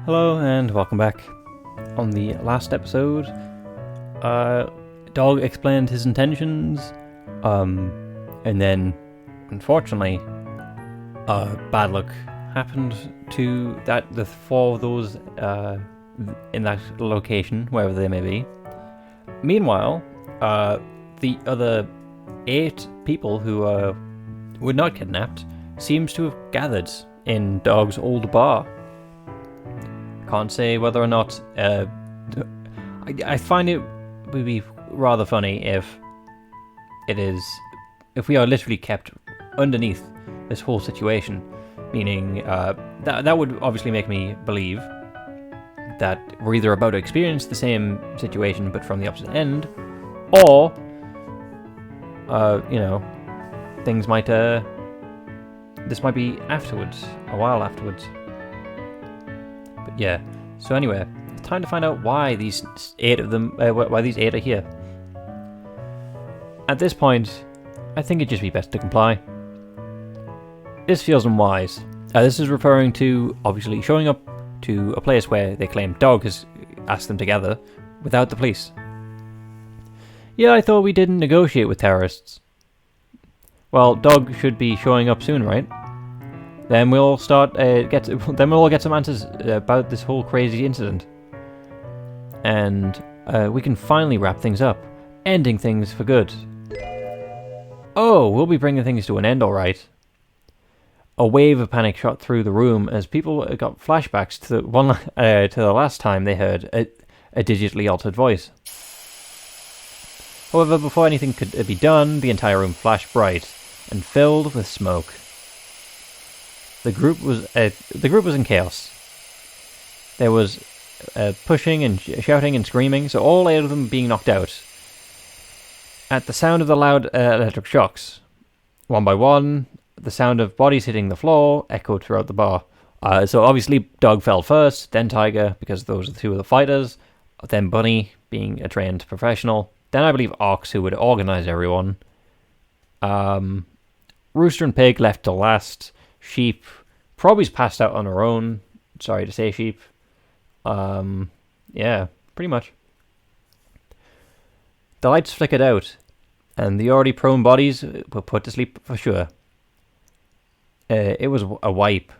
Hello and welcome back. On the last episode, Dog explained his intentions, and then, unfortunately, bad luck happened to the four of those in that location, wherever they may be. Meanwhile, the other 8 people who were not kidnapped seems to have gathered in Dog's old bar. Can't say whether or not. I find it would be rather funny if we are literally kept underneath this whole situation, meaning that would obviously make me believe that we're either about to experience the same situation but from the opposite end, or things might this might be afterwards, a while afterwards. But yeah, so anyway, it's time to find out why these 8 of them, why these 8 are here. At this point, I think it'd just be best to comply. This feels unwise. This is referring to, obviously, showing up to a place where they claim Dog has asked them together without the police. Yeah, I thought we didn't negotiate with terrorists. Well, Dog should be showing up soon, right? Then we'll all get some answers about this whole crazy incident, and we can finally wrap things up, ending things for good. Oh, we'll be bringing things to an end, all right. A wave of panic shot through the room as people got flashbacks to the last time they heard a digitally altered voice. However, before anything could be done, the entire room flashed bright and filled with smoke. The group was in chaos. There was pushing and shouting and screaming, so all 8 of them being knocked out. At the sound of the loud electric shocks, one by one, the sound of bodies hitting the floor echoed throughout the bar. So obviously Dog fell first, then Tiger, because those are the 2 of the fighters, then Bunny, being a trained professional, then I believe Ox, who would organize everyone. Rooster and Pig left till last. Sheep probably's passed out on her own. Sorry to say, Sheep. Yeah, pretty much. The lights flickered out, and the already prone bodies were put to sleep for sure. It was a wipe.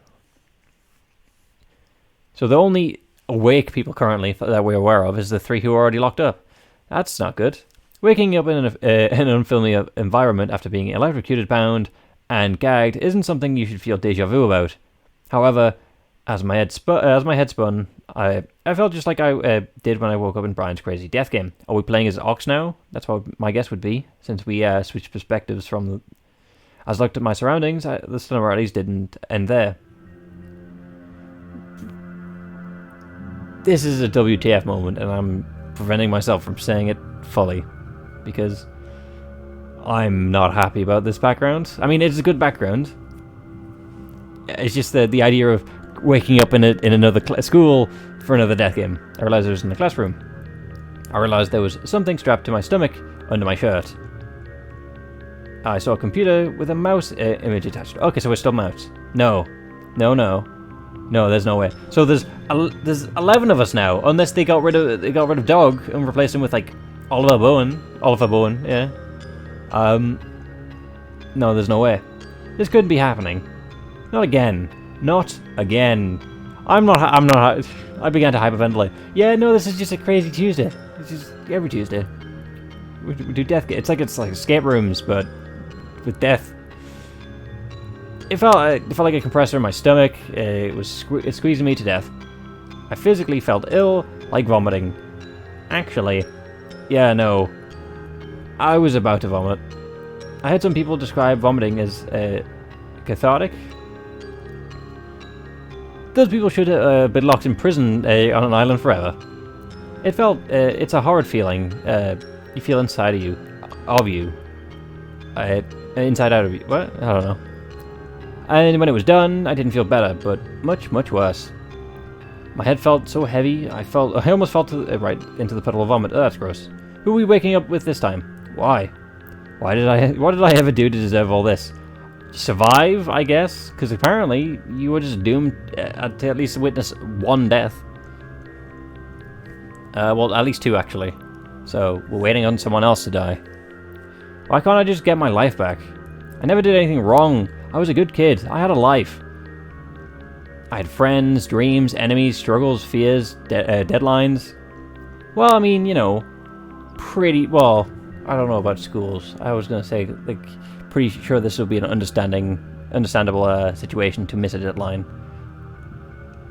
So the only awake people currently that we're aware of is the 3 who are already locked up. That's not good. Waking up in an unfamiliar environment after being electrocuted, bound, and gagged isn't something you should feel deja vu about. However, as my head spun, I felt just like I did when I woke up in Brian's crazy death game. Are we playing as Ox now? That's what my guess would be, since we switched perspectives from the... As I looked at my surroundings, the similarities didn't end there. This is a WTF moment, and I'm preventing myself from saying it fully, because I'm not happy about this background. I mean, it's a good background. It's just the idea of waking up in another school for another death game. I realized I was in the classroom. I realized there was something strapped to my stomach under my shirt. I saw a computer with a mouse image attached. Okay, so we're still mouse. No, there's no way. So there's 11 of us now, unless they got rid of Dog and replaced him with like Oliver Bowen. Yeah. No, there's no way. This couldn't be happening. Not again. I began to hyperventilate. Yeah, no, this is just a crazy Tuesday. This is every Tuesday. We do death. It's like escape rooms, but with death. It felt like a compressor in my stomach. It was squeezing me to death. I physically felt ill, like vomiting. Actually, yeah, no. I was about to vomit. I had some people describe vomiting as cathartic. Those people should have been locked in prison on an island forever. It's a horrid feeling. You feel inside of you. Inside out of you. What? I don't know. And when it was done, I didn't feel better, but much, much worse. My head felt so heavy, I almost fell right into the puddle of vomit. Oh, that's gross. Who are we waking up with this time? Why? What did I ever do to deserve all this? survive, I guess, because apparently you were just doomed to at least witness one death. Well, at least two, actually. So, we're waiting on someone else to die. Why can't I just get my life back? I never did anything wrong. I was a good kid. I had a life. I had friends, dreams, enemies, struggles, fears, deadlines. Well, I mean, you know, pretty... Well, I don't know about schools. I was going to say, like, pretty sure this would be an understandable situation to miss a deadline.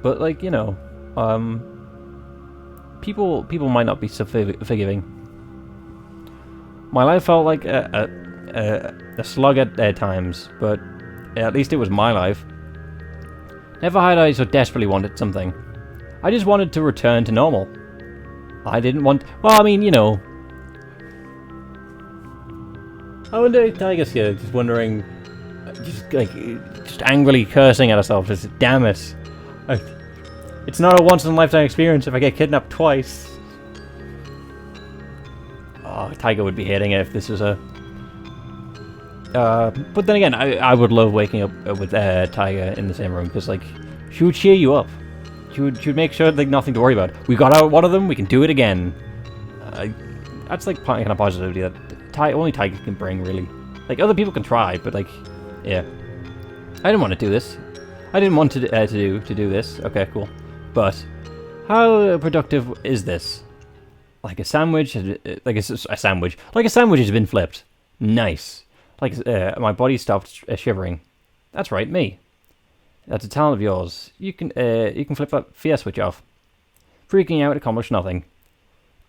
But, like, you know, people might not be so forgiving. My life felt like a slug at times, but at least it was my life. Never had I so desperately wanted something. I just wanted to return to normal. I didn't want... Well, I mean, you know... I wonder if Tiger's here, just wondering... Just angrily cursing at herself, just, damn it. It's not a once-in-a-lifetime experience if I get kidnapped twice. Oh, Tiger would be hating it if this was a... but then again, I would love waking up with Tiger in the same room, because, like, she would cheer you up. She would make sure, like, nothing to worry about. We got out one of them, we can do it again. That's, like, kind of positivity that only Tiger can bring, really. Like, other people can try, but, like, yeah. I didn't want to do this. I didn't want to do this. Okay, cool. But how productive is this? Like a sandwich, like a sandwich. Like a sandwich has been flipped. Nice. Like my body stopped shivering. That's right, me. That's a talent of yours. You can flip that fear switch off. Freaking out accomplished nothing.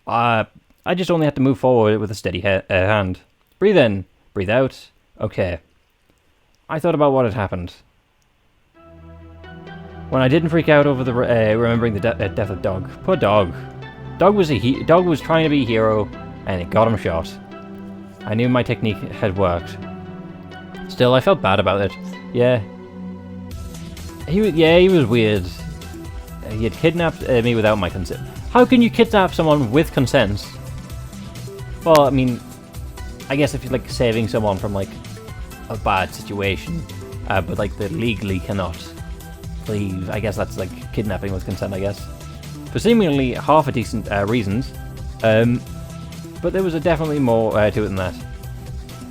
I just only had to move forward with a steady hand. Breathe in, breathe out. Okay. I thought about what had happened. When I didn't freak out over the remembering the death of Dog. Poor Dog. Dog was trying to be a hero, and it got him shot. I knew my technique had worked. Still, I felt bad about it. Yeah. He was weird. He had kidnapped me without my consent. How can you kidnap someone with consent? Well, I mean, I guess if you're like saving someone from like a bad situation, but like they legally cannot leave. I guess that's like kidnapping with consent, I guess. For seemingly half a decent reasons, but there was definitely more to it than that.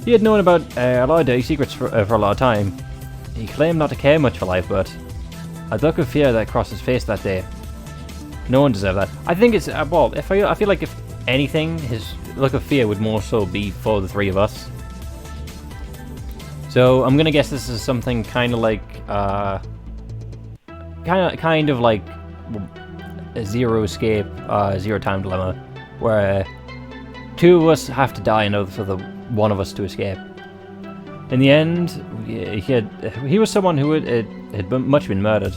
He had known about a lot of dirty secrets for a lot of time. He claimed not to care much for life, but a look of fear that crossed his face that day. No one deserved that. I think it's well. I feel like if anything, his look of fear would more so be for the three of us. So I'm gonna guess this is something kind of like kind of like a zero escape, zero time dilemma, where two of us have to die in order for the one of us to escape. In the end, he was someone who had much been murdered.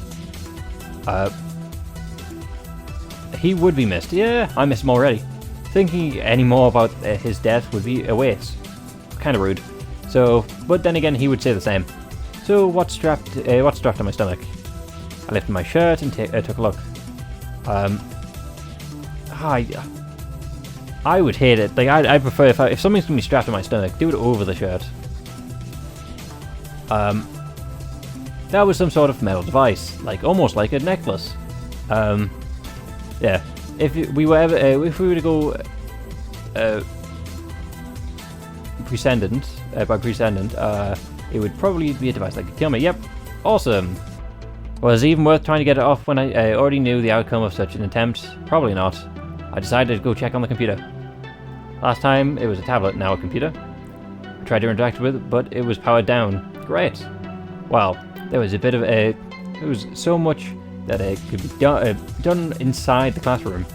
He would be missed. Yeah, I miss him already. Thinking any more about his death would be a waste. Kind of rude. So, but then again, he would say the same. So, what's strapped on my stomach? I lifted my shirt and took a look. I would hate it. Like, I prefer if something's gonna be strapped to my stomach, do it over the shirt. That was some sort of metal device, like almost like a necklace. Yeah. If we were to go prescendent, by prescendent, it would probably be a device that could kill me. Yep. Awesome. Was it even worth trying to get it off when I already knew the outcome of such an attempt? Probably not. I decided to go check on the computer. Last time it was a tablet, now a computer. I tried to interact with it, but it was powered down. Great. Well, there was a bit of there was so much that could be done inside the classroom.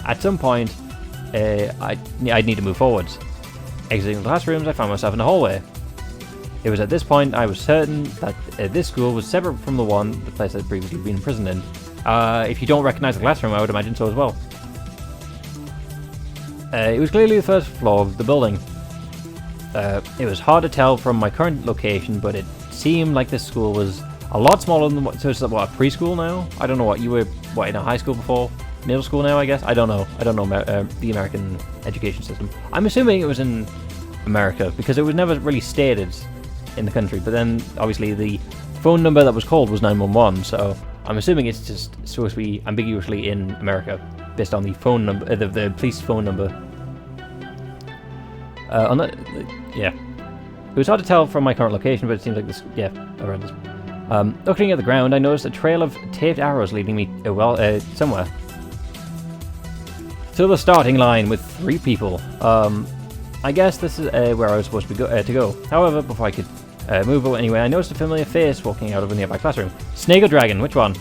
At some point, I'd need to move forwards. Exiting the classrooms, I found myself in the hallway. It was at this point I was certain that this school was separate from the place I'd previously been imprisoned in. If you don't recognize the classroom, I would imagine so as well. It was clearly the first floor of the building. It was hard to tell from my current location, but it seemed like this school was a lot smaller than so it's what, preschool now? I don't know what you were in a high school before, middle school now, I guess. I don't know the American education system. I'm assuming it was in America because it was never really stated in the country, but then obviously the phone number that was called was 911, so I'm assuming it's just supposed to be ambiguously in America, based on the phone number, the police phone number. Yeah. It was hard to tell from my current location, but it seems like this, yeah, around this. Looking at the ground, I noticed a trail of taped arrows leading me, somewhere. To the starting line with 3 people. I guess this is where I was supposed to go. However, before I could move anyway, I noticed a familiar face walking out of a nearby classroom. Snake or dragon? Which one?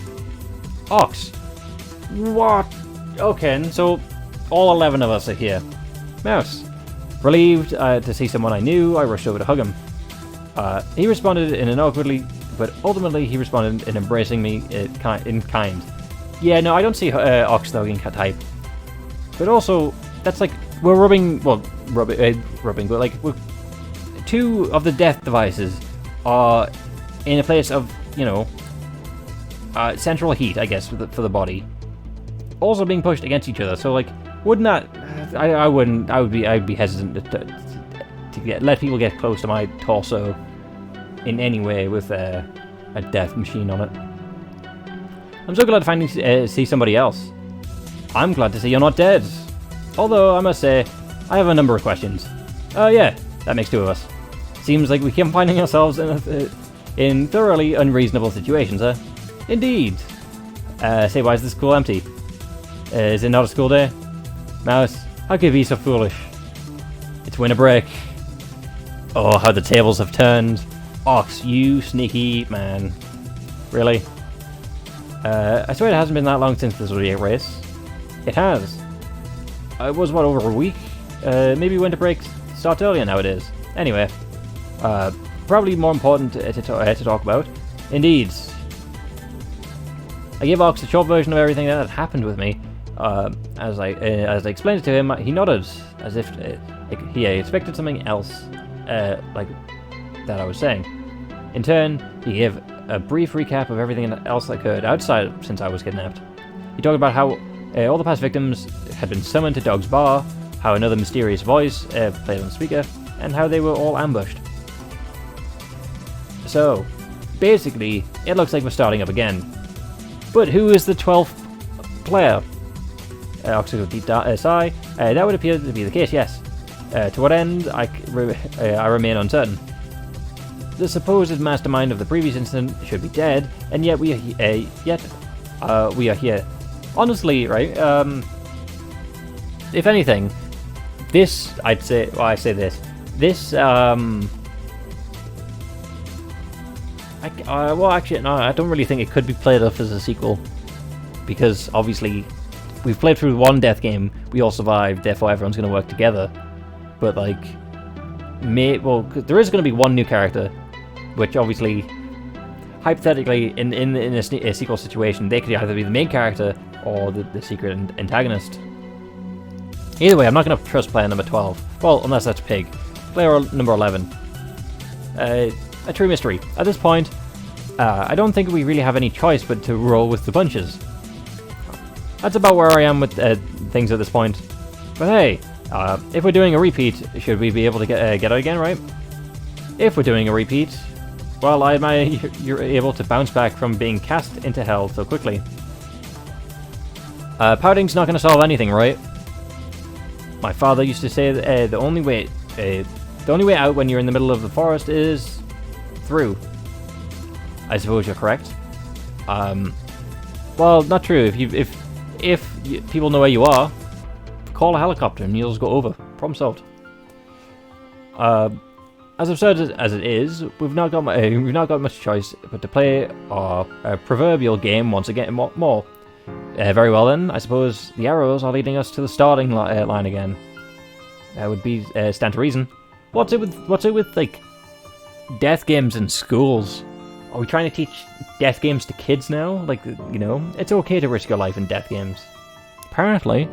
Ox. What? Okay, so all 11 of us are here. Mouse. Relieved to see someone I knew, I rushed over to hug him. He responded in an awkwardly, but ultimately he responded in embracing me in kind. Yeah, no, I don't see Ox hugging type. But also, that's like, we're rubbing, but like, 2 of the death devices are in a place of, central heat, I guess, for the body. Also being pushed against each other, so like, wouldn't that, I'd be hesitant to let people get close to my torso in any way with a death machine on it. I'm so glad to finally see somebody else. I'm glad to see you're not dead. Although, I must say, I have a number of questions. Yeah, that makes 2 of us. Seems like we keep finding ourselves in thoroughly unreasonable situations, huh? Indeed. Say, why is the school empty? Is it not a school day? Mouse, how could you be so foolish? It's winter break. Oh, how the tables have turned. Ox, you sneaky man. Really? I swear it hasn't been that long since the Zodiac race. It has. It was, what, over a week? Maybe winter break starts earlier nowadays. Anyway, probably more important to talk about. Indeed. I gave Ox a short version of everything that had happened with me. As I explained it to him, he nodded, as if he expected something else, like that I was saying. In turn, he gave a brief recap of everything else that occurred outside since I was kidnapped. He talked about how all the past victims had been summoned to Dog's Bar, how another mysterious voice played on the speaker, and how they were all ambushed. So, basically, it looks like we're starting up again. But who is the 12th player? Oxygen deep sigh. That would appear to be the case, yes. To what end, I remain uncertain. The supposed mastermind of the previous incident should be dead, and yet we are here. Honestly, right? If anything, this I say this. Well, actually, no, I don't really think it could be played off as a sequel, because obviously we've played through one death game, we all survived, therefore everyone's going to work together. But like, there is going to be one new character, which obviously, hypothetically, in a sequel situation, they could either be the main character or the secret antagonist. Either way, I'm not going to trust player number 12. Well, unless that's Pig. Player number 11. A true mystery. At this point, I don't think we really have any choice but to roll with the punches. That's about where I am with things at this point. But hey, if we're doing a repeat, should we be able to get out again, right? If we're doing a repeat, well, I admire you're able to bounce back from being cast into hell so quickly. Pouting's not going to solve anything, right? My father used to say that the only way out when you're in the middle of the forest is through. I suppose you're correct. Well, not true. If people know where you are, call a helicopter and you'll just go over. Problem solved. As absurd as it is, we've not got much choice but to play our proverbial game once again more. Very well then, I suppose the arrows are leading us to the starting line again. That would be stand to reason. What's it with like death games in schools? Are we trying to teach death games to kids now? Like, you know, it's okay to risk your life in death games. Apparently.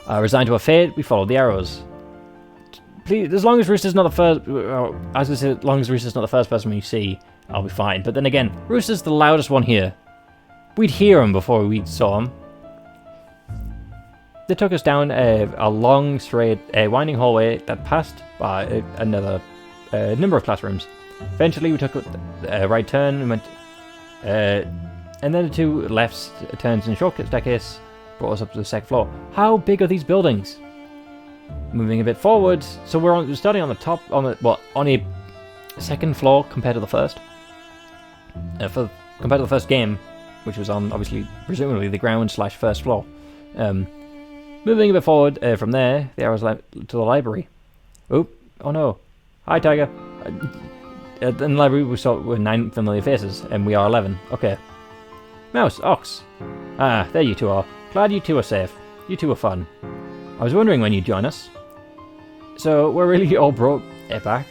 Resigned to our fate, we follow the arrows. Please, as long as Rooster's not the first, as long as Rooster's not the first person we see, I'll be fine. But then again, Rooster's the loudest one here. We'd hear him before we saw him. They took us down a long, straight, winding hallway that passed by another number of classrooms. Eventually, we took a right turn and went, and then the two left turns and shortcut staircase brought us up to the second floor. How big are these buildings? Moving a bit forward, so we're starting on the top, on a second floor compared to the first. Compared to the first game, which was on, obviously, presumably the ground / first floor. Moving a bit forward from there, the arrows to the library. Oh no. Hi, Tiger. In the library, we saw 9 familiar faces, and we are 11. Okay. Mouse, Ox. Ah, there you two are. Glad you two are safe. You two are fun. I was wondering when you'd join us. So, we're really all brought back.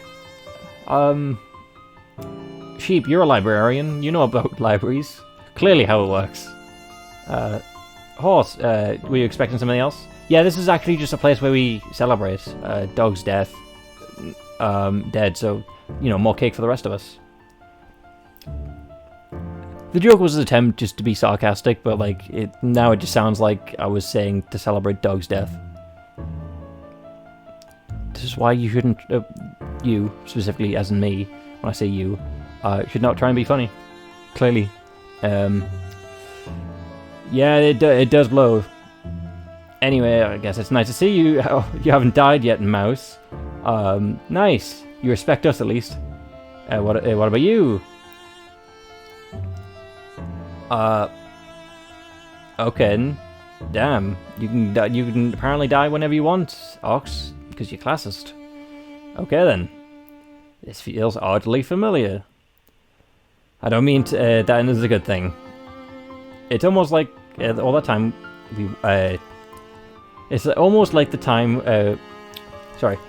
Sheep, you're a librarian. You know about libraries. Clearly how it works. Horse, were you expecting something else? Yeah, this is actually just a place where we celebrate Dog's death. Dead, so, you know, more cake for the rest of us. The joke was an attempt just to be sarcastic, but, like, now it just sounds like I was saying to celebrate Dog's death. This is why you shouldn't, you, specifically, as in me, when I say you, should not try and be funny. Clearly. Yeah, it does blow. Anyway, I guess it's nice to see you. You haven't died yet, Mouse. Nice. You respect us, at least. What about you? Okay. Damn. You can apparently die whenever you want, Ox, because you're classist. Okay, then. This feels oddly familiar. I don't mean to, that is a good thing. It's almost like all that time it's almost like the time.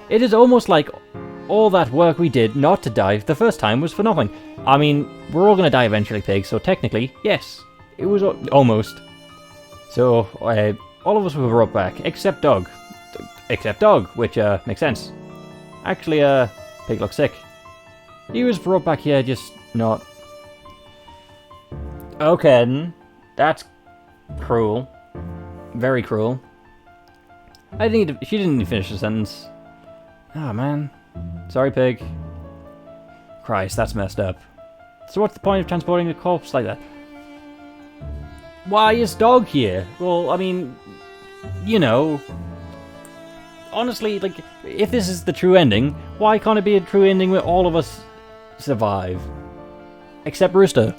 It is almost like all that work we did not to die the first time was for nothing. I mean, we're all gonna die eventually, Pig. So technically, yes, it was almost. So all of us were brought back except Dog. Which makes sense. Actually, Pig looks sick. He was brought back here, just not. Okay, that's cruel. Very cruel. She didn't even finish the sentence. Ah, man. Sorry, Pig. Christ, that's messed up. So what's the point of transporting a corpse like that? Why is Dog here? Well, I mean, you know. Honestly, like, if this is the true ending, why can't it be a true ending where all of us survive? Except Rooster.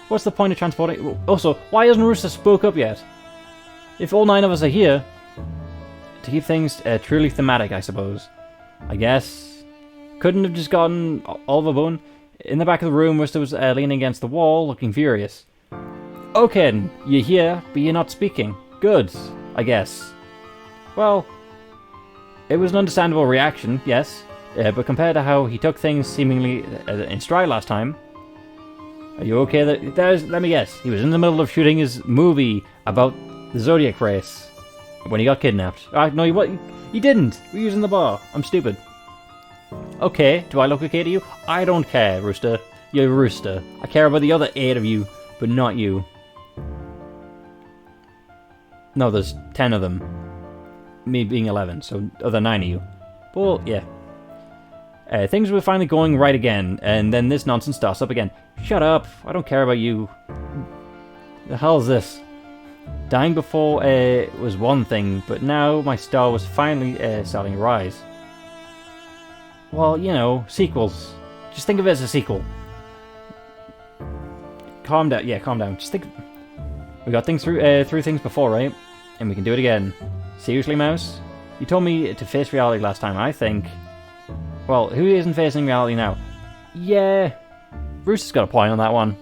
What's the point of transporting... Also, why hasn't Rooster spoke up yet? If all 9 of us are here... To keep things truly thematic, I suppose. I guess... Couldn't have just gotten Oliver Bone? In the back of the room, Rooster was leaning against the wall, looking furious. Okay, you're here, but you're not speaking. Good, I guess. Well... It was an understandable reaction, yes. But compared to how he took things seemingly in stride last time... Are you okay? Let me guess. He was in the middle of shooting his movie about the Zodiac race when he got kidnapped. No, he didn't. We was in the bar. I'm stupid. Okay, do I look okay to you? I don't care, Rooster. You're Rooster. I care about the other 8 of you, but not you. No, there's 10 of them. Me being 11, so other 9 of you. Well, yeah. Things were finally going right again, and then this nonsense starts up again. Shut up! I don't care about you. The hell is this? Dying before was one thing, but now my star was finally starting to rise. Well, you know, sequels. Just think of it as a sequel. Calm down. Yeah, calm down. Just think. We got things through things before, right? And we can do it again. Seriously, Mouse? You told me to face reality last time. I think. Well, who isn't facing reality now? Yeah, Bruce has got a point on that one.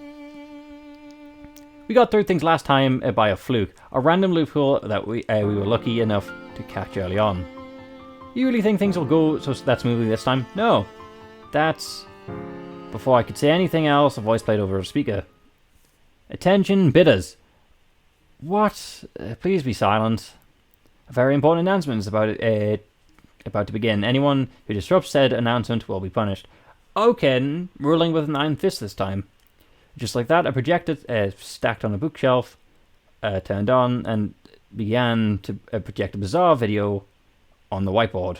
We got through things last time by a fluke, a random loophole that we were lucky enough to catch early on. You really think things will go that smoothly this time? No. That's... Before I could say anything else, a voice played over a speaker. Attention, bidders. What? Please be silent. A very important announcement is about to begin. Anyone who disrupts said announcement will be punished. Okay, ruling with an iron fist this time. Just like that, a projector stacked on a bookshelf turned on and began to project a bizarre video on the whiteboard.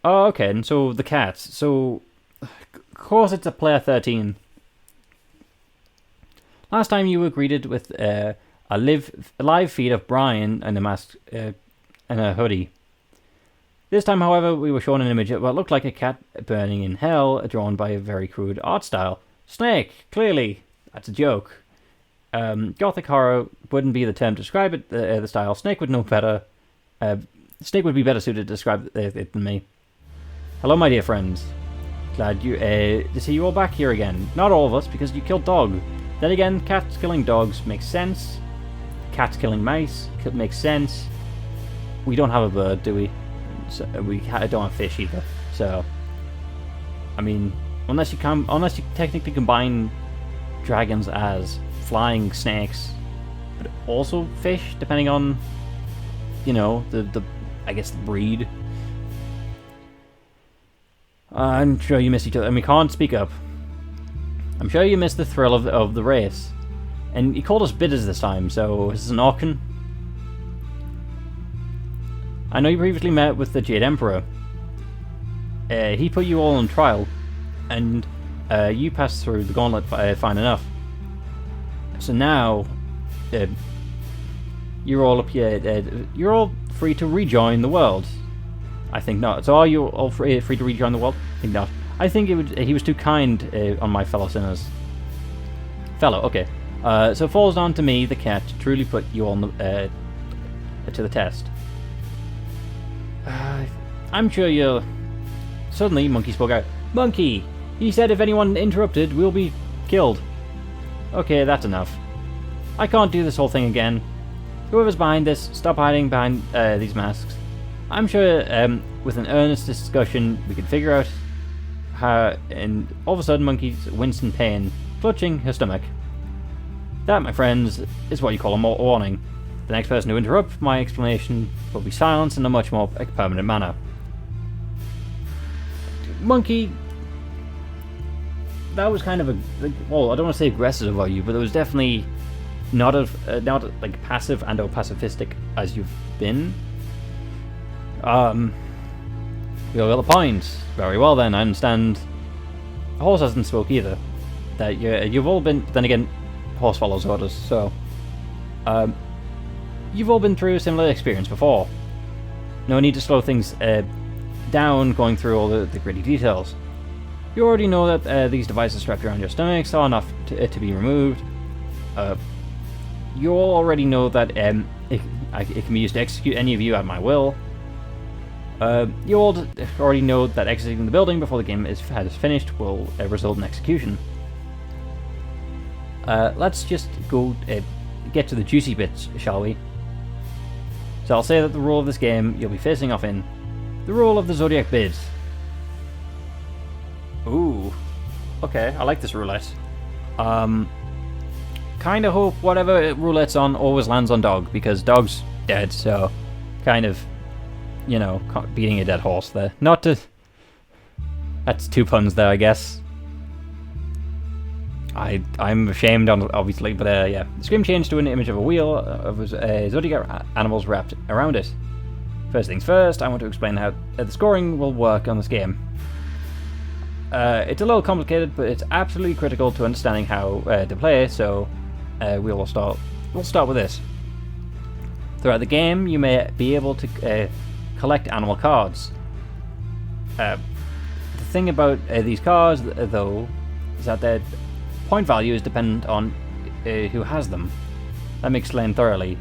Oh, okay, and so the cats. So, of course it's a player 13. Last time you were greeted with a live feed of Brian in a mask and a hoodie. This time, however, we were shown an image of what looked like a cat burning in hell, drawn by a very crude art style. Snake, clearly. That's a joke. Gothic horror wouldn't be the term to describe it, the style. Snake would know better. Snake would be better suited to describe it than me. Hello, my dear friends. Glad to see you all back here again. Not all of us, because you killed dog. Then again, cats killing dogs makes sense. Cats killing mice makes sense. We don't have a bird, do we? So we don't have fish either. So, I mean, unless you technically combine dragons as flying snakes, but also fish, depending on, you know, the I guess the breed. I'm sure you miss each other, and we can't speak up. I'm sure you missed the thrill of the race. And he called us bidders this time, so is this an auction? I know you previously met with the Jade Emperor. He put you all on trial, and you passed through the gauntlet fine enough. So now, you're all up here. You're all free to rejoin the world. I think not. So are you all free to rejoin the world? I think not. I think he was too kind on my fellow sinners. Okay. So it falls down to me, the cat, to truly put you on to the test. I'm sure you're... Suddenly, Monkey spoke out. Monkey! He said if anyone interrupted, we'll be killed. Okay, that's enough. I can't do this whole thing again. Whoever's behind this, stop hiding behind these masks. I'm sure with an earnest discussion, we could figure out how... And all of a sudden, Monkey's winced in pain, clutching her stomach. That, my friends, is what you call a warning. The next person to interrupt my explanation will be silenced in a much more permanent manner. Monkey, that was kind of well, I don't want to say aggressive of you, but it was definitely not like passive and or pacifistic as you've been. We all got the point. Very well then, I understand. The horse hasn't spoke either. That you've all been. Then again, horse follows orders, so. You've all been through a similar experience before. No need to slow things down going through all the gritty details. You already know that these devices strapped around your stomachs are enough to be removed. You all already know that it can be used to execute any of you at my will. You all already know that exiting the building before the game has finished will result in execution. Let's just go get to the juicy bits, shall we? So I'll say that the rule of this game you'll be facing off in. The rule of the Zodiac bid. Ooh. Okay, I like this roulette. Kinda hope whatever roulette's on always lands on dog, because dog's dead, so kind of, you know, beating a dead horse there. Not to... That's 2 puns there, I guess. I'm ashamed, obviously, but yeah. The screen changed to an image of a wheel of Zodiac animals wrapped around it. First things first, I want to explain how the scoring will work on this game. It's a little complicated, but it's absolutely critical to understanding how to play, so we'll start with this. Throughout the game, you may be able to collect animal cards. The thing about these cards, though, is that their point value is dependent on who has them. Let me explain thoroughly.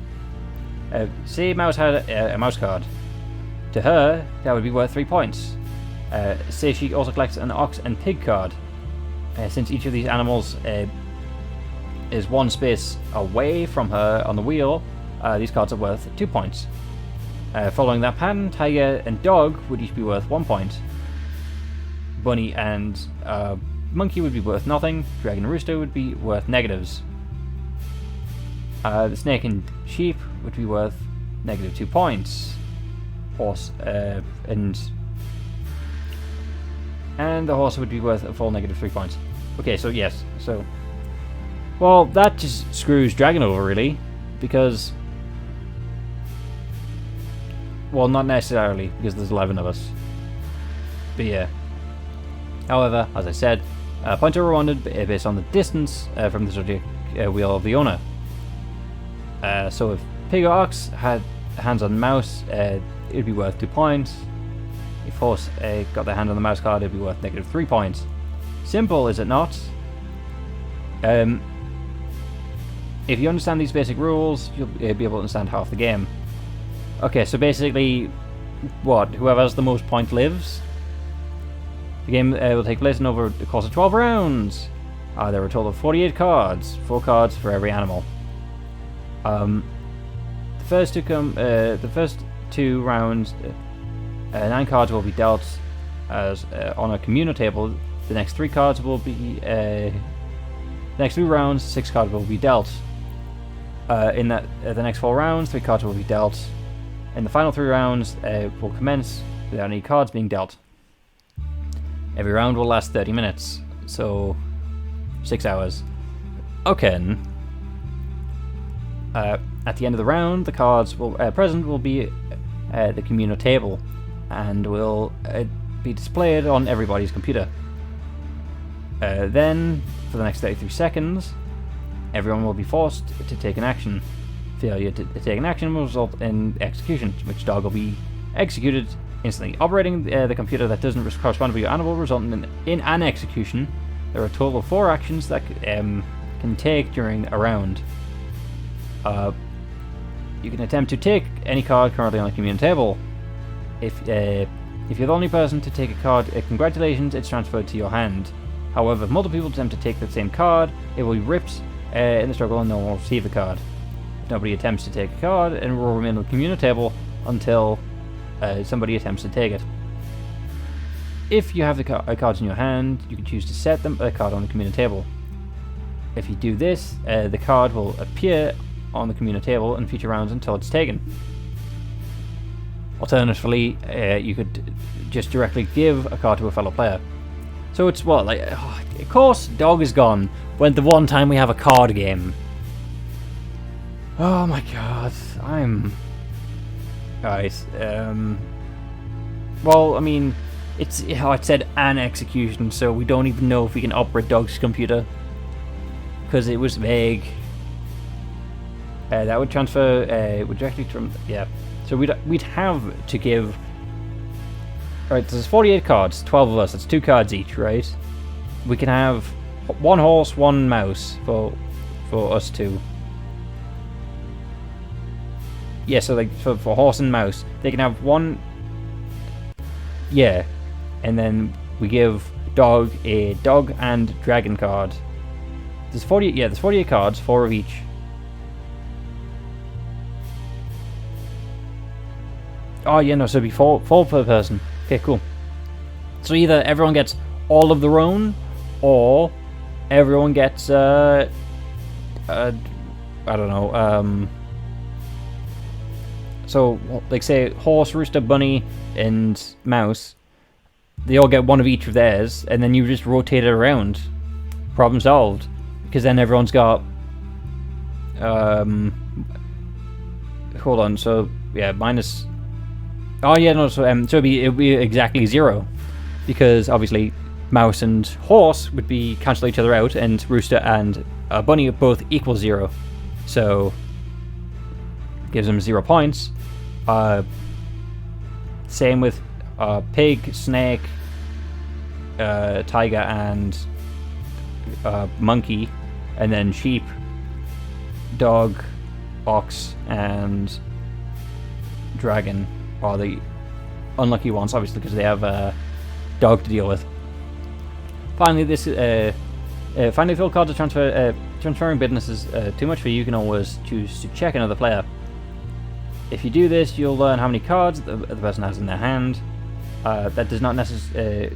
Say Mouse had a mouse card. To her, that would be worth 3 points. Say she also collects an ox and pig card. Since each of these animals is 1 space away from her on the wheel, these cards are worth 2 points. Following that pattern, tiger and dog would each be worth 1 point. Bunny and monkey would be worth nothing. Dragon and rooster would be worth negatives. The snake and sheep would be worth -2 points. Horse and the horse would be worth a full -3 points. Okay, so yes, so well, that just screws Dragon over really, because, well, not necessarily, because there's 11 of us. But yeah. However, as I said, points are rewarded based on the distance from the Zodiac wheel of the owner. So if Pig or Ox had hands on the mouse, it'd be worth 2 points. If Horse got their hand on the mouse card, it'd be worth -3 points. Simple, is it not? If you understand these basic rules, you'll be able to understand half the game. Okay, so basically, whoever has the most points lives. The game will take place in over the course of 12 rounds. There are a total of 48 cards, 4 cards for every animal. The first two rounds, 9 cards will be dealt as on a communal table. The next 3 cards will be next 3 rounds. 6 cards will be dealt. In the next 4 rounds, 3 cards will be dealt. In the final 3 rounds will commence without any cards being dealt. Every round will last 30 minutes, so 6 hours. Okay. At the end of the round, the cards present will be the communal table and will be displayed on everybody's computer. Then, for the next 33 seconds, everyone will be forced to take an action. Failure to take an action will result in execution, which dog will be executed instantly. Operating the computer that doesn't correspond to your animal resulting in an execution. There are a total of 4 actions that can take during a round. You can attempt to take any card currently on the communal table. If you're the only person to take a card, congratulations, it's transferred to your hand. However, if multiple people attempt to take the same card, it will be ripped in the struggle and no one will receive the card. If nobody attempts to take a card, it will remain on the communal table until somebody attempts to take it. If you have the cards in your hand, you can choose to set a card on the communal table. If you do this, the card will appear on the communal table in future rounds until it's taken. Alternatively, you could just directly give a card to a fellow player. So it's of course, dog is gone when the one time we have a card game. Oh my god, guys. Well, I mean, it said an execution, so we don't even know if we can operate dog's computer because it was vague. That would transfer would directly from So we'd have to give. Right, there's 48 cards, 12 of us. That's 2 cards each, right? We can have 1 horse, 1 mouse for us two. Yeah, so like for horse and mouse, they can have 1. Yeah, and then we give dog a dog and dragon card. There's 48. Yeah, there's 48 cards, 4 of each. Oh yeah, no, so it'd be 4 per person. Okay, cool. So either everyone gets all of their own, or everyone gets I don't know. So like say horse, rooster, bunny, and mouse. They all get 1 of each of theirs, and then you just rotate it around. Problem solved. Because then everyone's got. Hold on. So yeah, minus. Oh yeah, no. So it'd be exactly 0, because obviously mouse and horse would be cancel each other out, and rooster and bunny both equal 0, so gives them 0 points. Same with pig, snake, tiger, and monkey, and then sheep, dog, ox, and dragon are the unlucky ones, obviously, because they have dog to deal with. Finally, fill cards are transferring business is too much for you. You can always choose to check another player. If you do this, you'll learn how many cards the person has in their hand. That does not necessarily.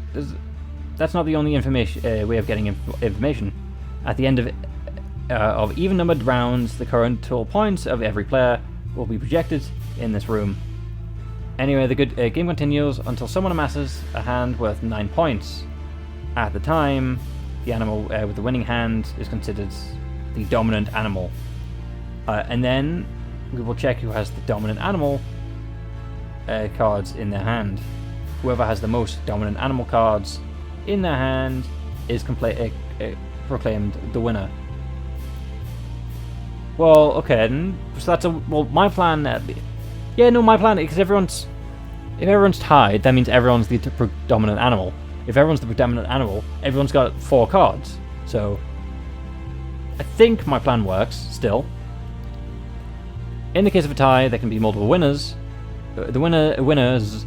That's not the only way of getting information. At the end of even-numbered rounds, the current total points of every player will be projected in this room. Anyway, the game continues until someone amasses a hand worth 9 points. At the time, the animal with the winning hand is considered the dominant animal. And then we will check who has the dominant animal cards in their hand. whoever has the most dominant animal cards in their hand is proclaimed the winner. Well, okay, then. So that's my plan. My plan, because if everyone's tied, that means everyone's the predominant animal. If everyone's the predominant animal, everyone's got 4 cards. So, I think my plan works, still. In the case of a tie, there can be multiple winners. The winners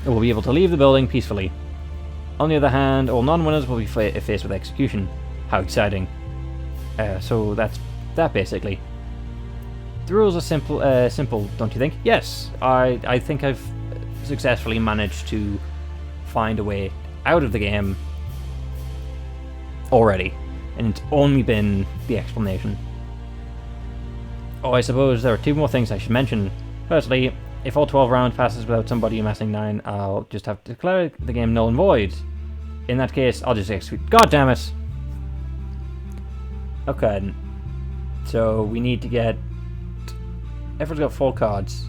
will be able to leave the building peacefully. On the other hand, all non-winners will be faced with execution. How exciting. So that's that basically. The rules are simple, don't you think? Yes, I think I've successfully managed to find a way out of the game already, and it's only been the explanation. Oh, I suppose there are 2 more things I should mention. Firstly, if all 12 rounds passes without somebody amassing 9, I'll just have to declare the game null and void. In that case, I'll just execute. God damn it! Okay, so we need to get... Everyone's got 4 cards.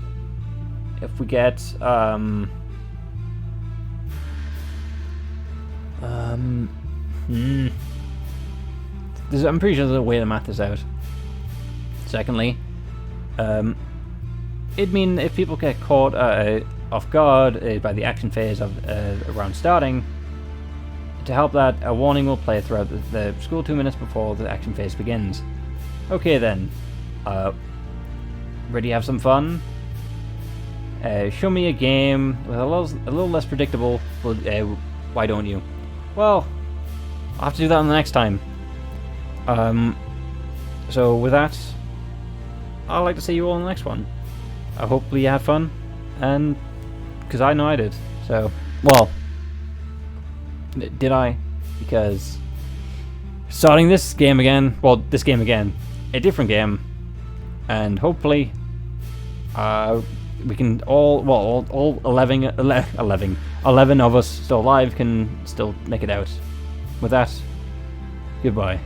If we get, I'm pretty sure there's a way to math this out. Secondly, it'd mean if people get caught off guard by the action phase of a round starting, to help that, a warning will play throughout the school 2 minutes before the action phase begins. Okay then, ready to have some fun? Show me a game with a little less predictable, but why don't you? Well, I'll have to do that on the next time. So with that, I'd like to see you all in the next one. Hopefully you had fun, and because I know I did. So, well, did I? Because starting this game again, a different game, and hopefully we can all 11 of us still alive can still make it out. With that, goodbye.